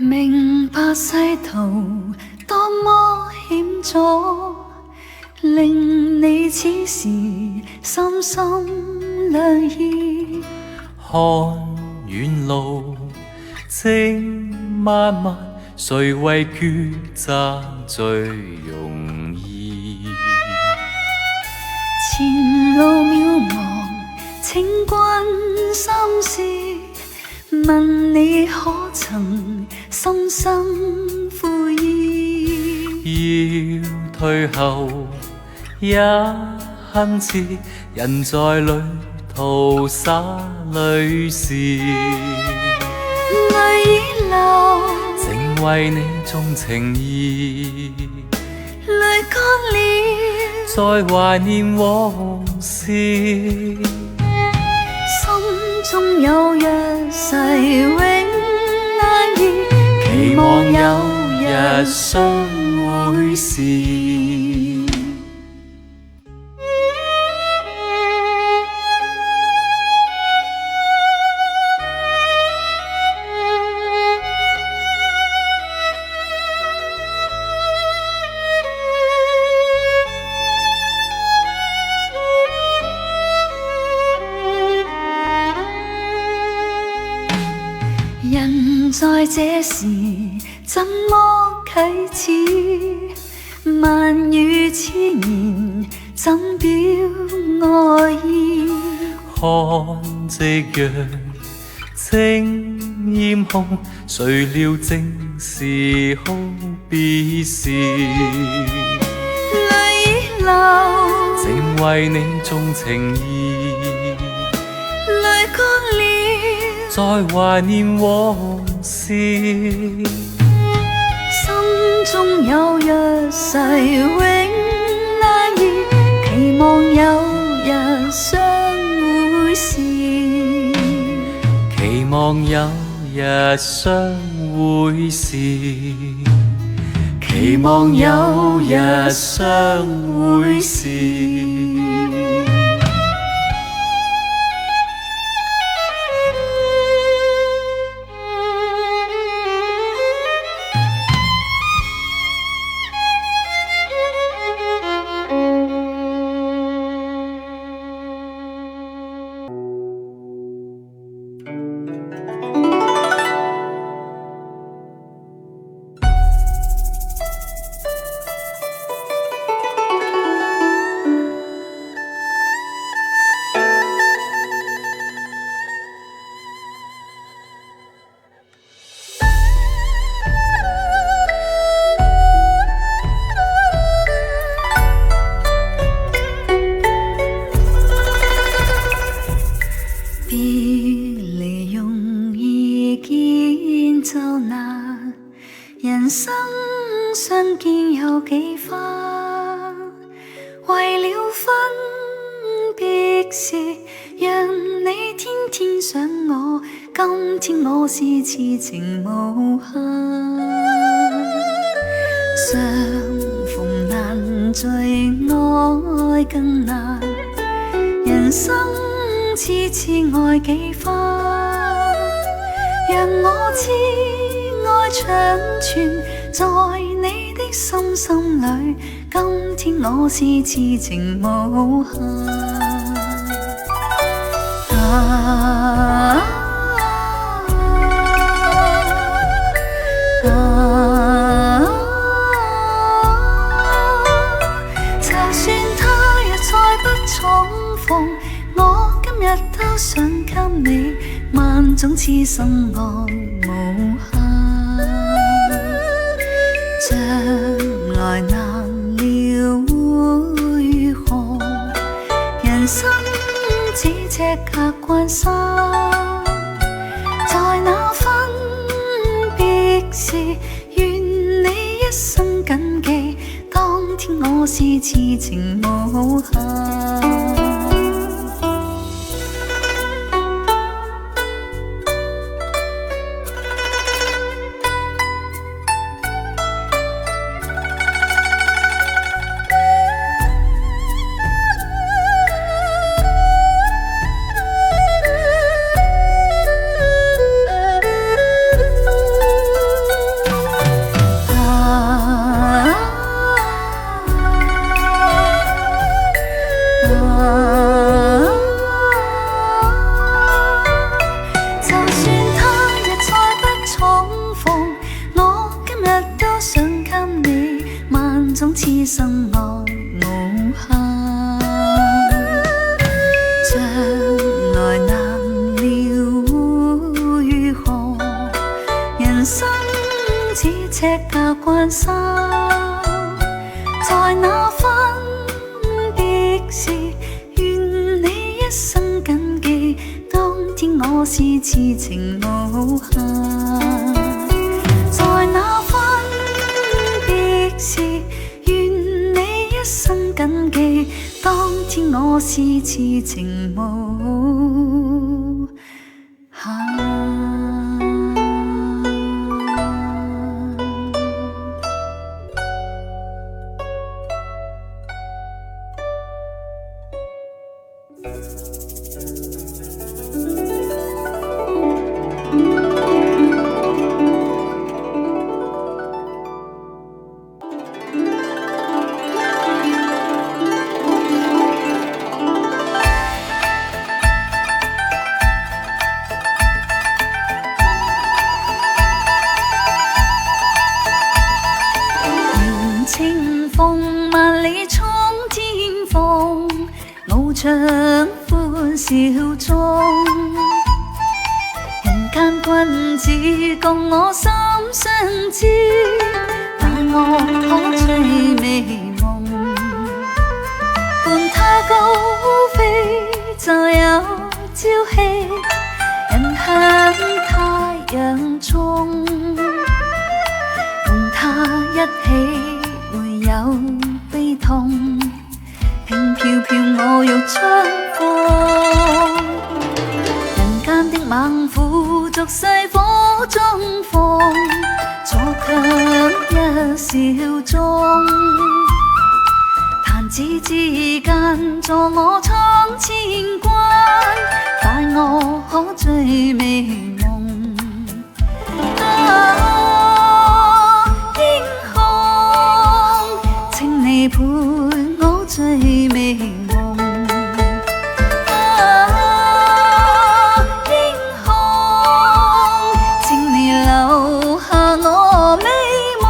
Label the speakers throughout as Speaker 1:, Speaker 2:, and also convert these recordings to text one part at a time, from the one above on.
Speaker 1: 明白世途多麼險阻，令你此時深深亮意。
Speaker 2: 看遠路正漫漫，誰為抉擇最容易？
Speaker 1: 前路渺茫，請關心事，問你可曾深深悔意？
Speaker 2: 要退後也恨遲，人在旅途灑淚時，
Speaker 1: 淚已流，
Speaker 2: 正為你種情意，
Speaker 1: 淚乾了，
Speaker 2: 再懷念往事，
Speaker 1: 心中有約誓永難移，期望有日相會時。人在這時怎麼啟齒？萬語千言怎表愛意？
Speaker 2: 看夕陽正豔紅，誰料正是哭別時，
Speaker 1: 淚已流，
Speaker 2: 正為你種情意，
Speaker 1: 淚乾了，
Speaker 2: 再懷念往事，
Speaker 1: 心中有約誓永難移，期望有日相會時，
Speaker 2: 期望有日相會時，期望有日相會時。
Speaker 1: 別離容易見就難，人生相見有幾番？為了分別時，讓你天天想我，今天我是痴情無限。相逢難聚，愛更難，人生痴痴愛幾番，讓我知愛長存在你的心裏，今天我是痴情無限。就算他日再不重逢，我今日都想給你萬種痴心愛無限。將來難料會如何，人生只這隔關山，在那分別時，願你一生謹記，當天我是痴情無限。人生似尺架關心，在那分別時，願你一生謹記，當天我是痴情無限。在那分別時，願你一生謹記，當天我是痴情無限。情逢萬里衝天風，翱翔歡笑中。人間君子共我心相知，但我可醉美夢。伴他高飛就有朝氣，人向太陽中，共他一起有悲痛，輕飄飄我欲出風。人間的猛虎逐世火中放，左強一笑中。彈指之間助我闖千關，帶我可醉美夢。陪我醉美夢，英雄，請你留下我美夢。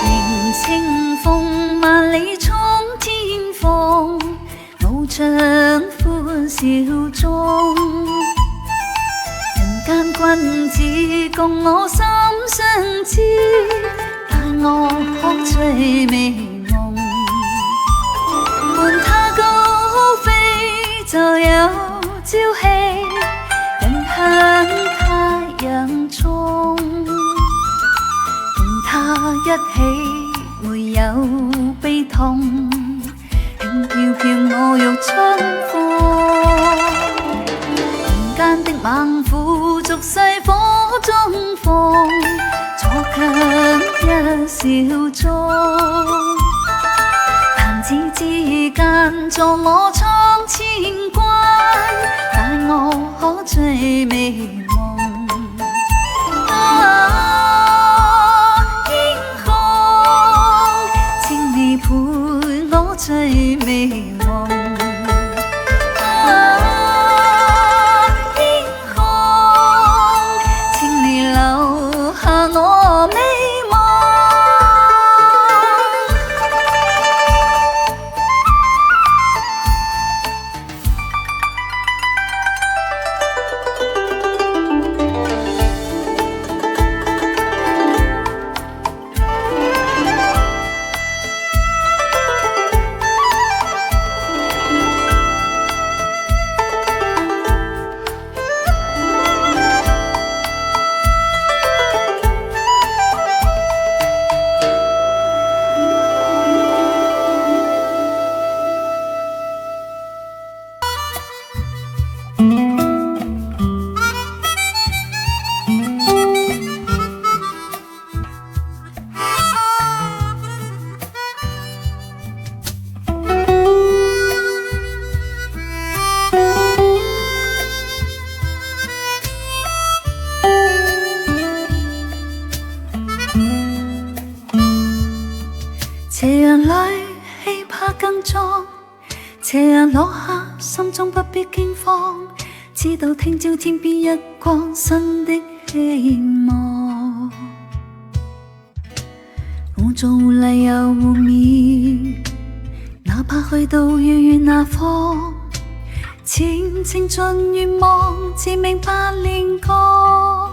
Speaker 1: 凝情逢萬里衝天風，翱翔歡笑中。人間君子共我心相知，帶我可醉美夢。伴他高飛就有朝氣，人向太陽中。共他一起會有悲痛，輕飄飄我欲出風。人間的猛虎逐世火中放，左強一笑中。彈指之間助我闖千關，帶我可醉美夢。陪我醉美夢，英雄，請你留下我美夢。斜陽裏氣魄更壯，斜陽落下，心中不必驚慌，知道聽朝天邊一光，新的希望。做理由互勉，哪怕去到遙遠那方，前程盡願望，自命百年歌，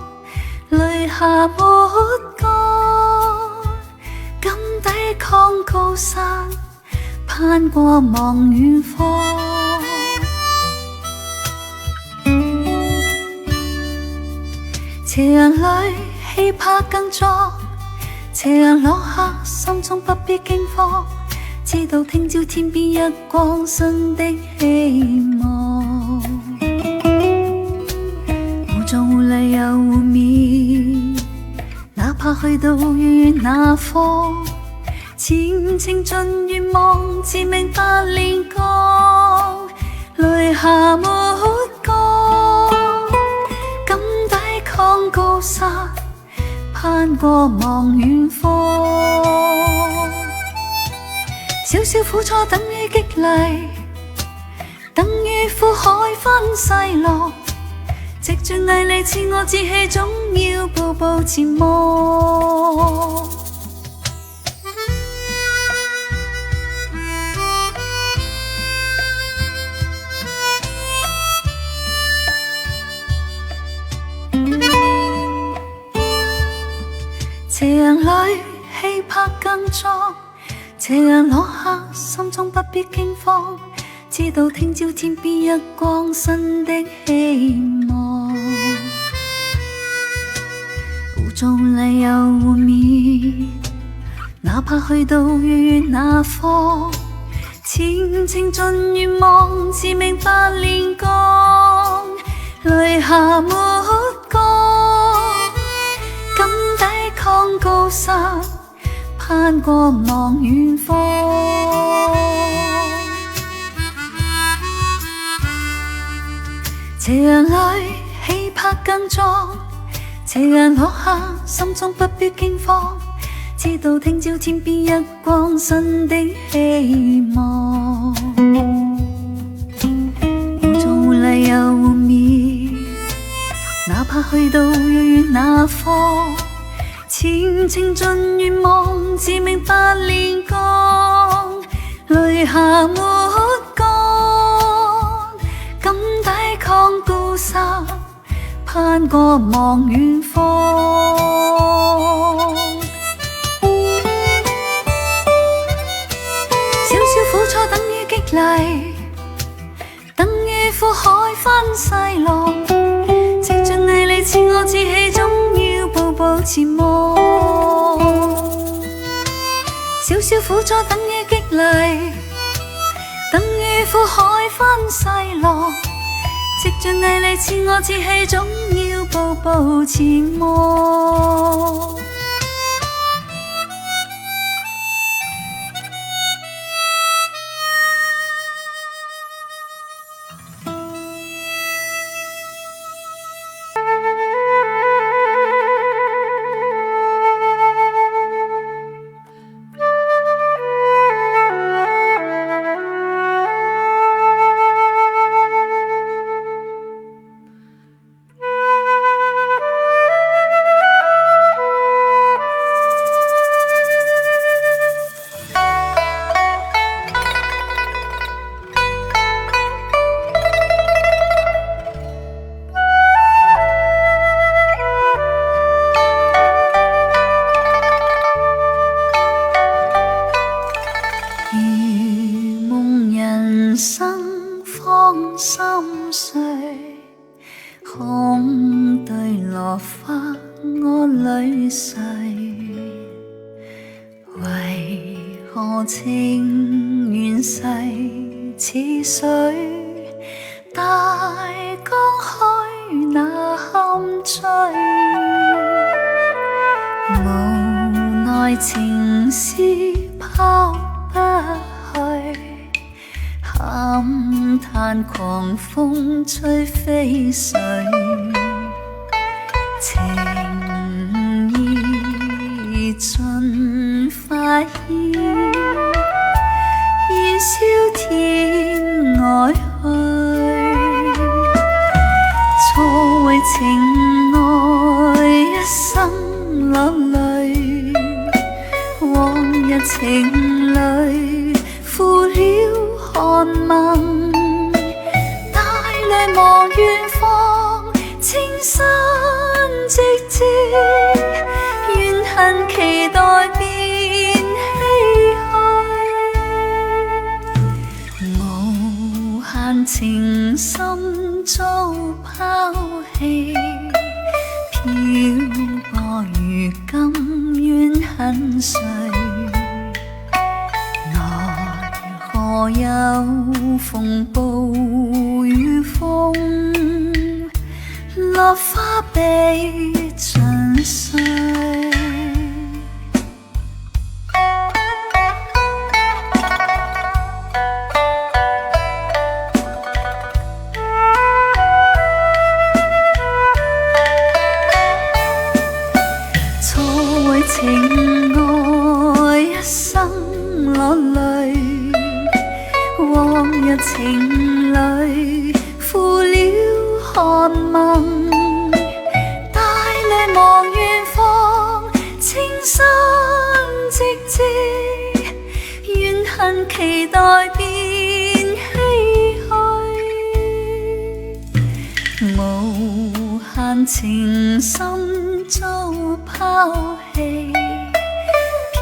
Speaker 1: 淚下沒乾，敢抵抗高山，攀過望遠方。斜陽裏氣魄更壯，斜陽落下，心中不必驚慌，知道聽朝天邊一光新的希望。無狀無理由互勉，哪怕去到遙遠那方，前程盡願望，自命百年歌，淚下沒乾，敢抵抗高山，攀過望遠方。少少苦楚等於激勵，等於苦海分細浪，藉住毅力自我志氣，總要步步前望。斜陽裏氣魄更壯，斜陽落下，心中不必驚慌，知道聽朝天邊一光新的希望。無狀理由互勉，哪怕去到遙遠那方，前程盡願望，自命百年歌，淚下沒乾，敢抵抗高山，攀過望遠方。斜陽裏氣魄更壯，斜陽落下，心中不必驚慌，知道聽朝天邊一光新的希望。無狀無理由互勉，哪怕去到遙遠那方，前程盡願望，自命百年歌，淚下沒乾，敢抵抗高山，攀過望遠方。少少苦楚等於激勵，等於苦海分細浪，藉着毅力自我志氣，總要步步前望。少少苦楚等於激勵，等於苦海分細浪，藉着毅力自我志氣，總要步步前望。生方心碎，空對落花我淚逝，為何情緣逝似水，大江去那堪追，無奈情絲拋不去，感嘆狂風吹飛水，情意盡快意，燃燒天外去，錯為情愛一生落淚。情侶負了寒盟，帶淚望遠方，青山直至，怨恨期待變唏噓，無限情深遭拋棄，漂泊如今怨恨誰？奈何有風暴雨風，落花被盡碎。情愛一生落淚，往日情侶負了寒盟，帶淚望遠方，青山直至，怨恨期待變唏噓，無限情深遭拋棄，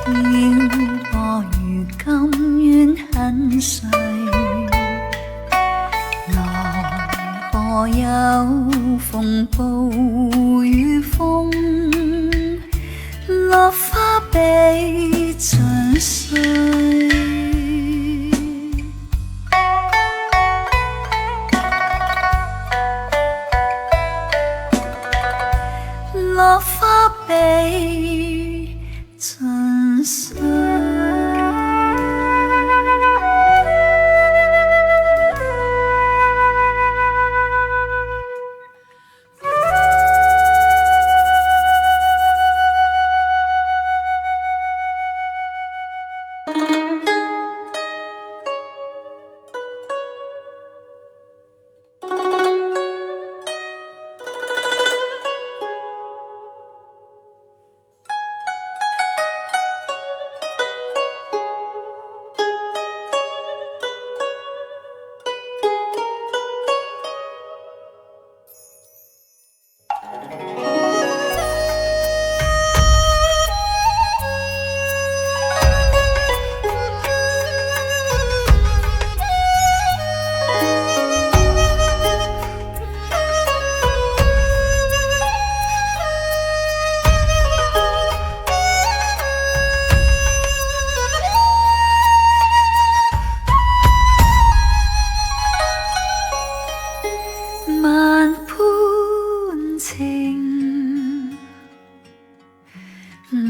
Speaker 1: 漂泊如今怨恨誰？奈何有風暴雨風，落花被盡碎。落花被盡碎。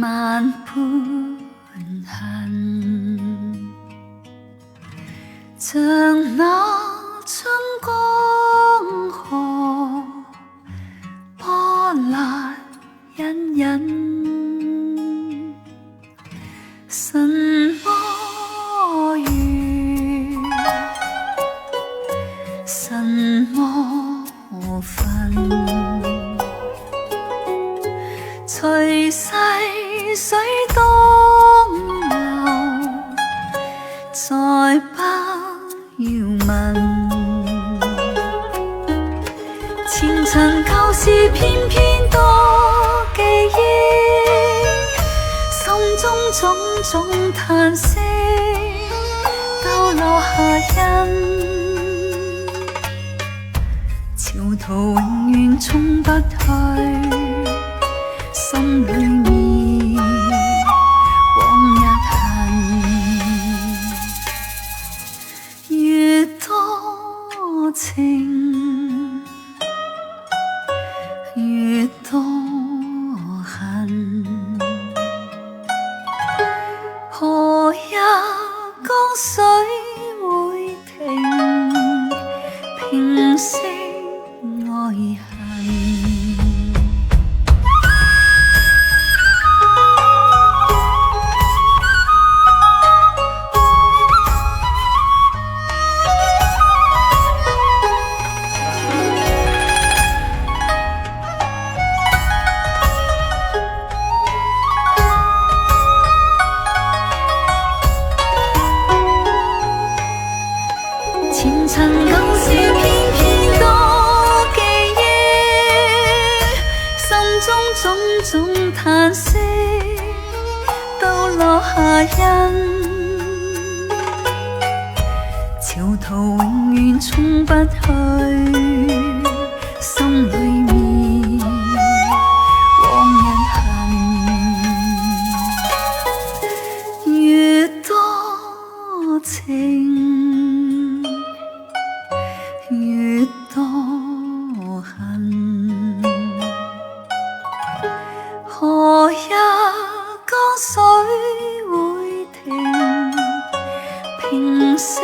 Speaker 1: 萬般恨，像那春江河，波瀾隱隱，什麼緣，什麼分，隨逝水東流，再不要問。前塵舊事偏偏多記憶，心中種種嘆息，都落下印。潮途永遠沖不去，心裏面往日恨，越多情越多恨，何日江水會停，平息愛恨。種嘆息都落下印，潮途永遠沖不去心裏面往日痕，越多情越多恨，何日江水會停，平息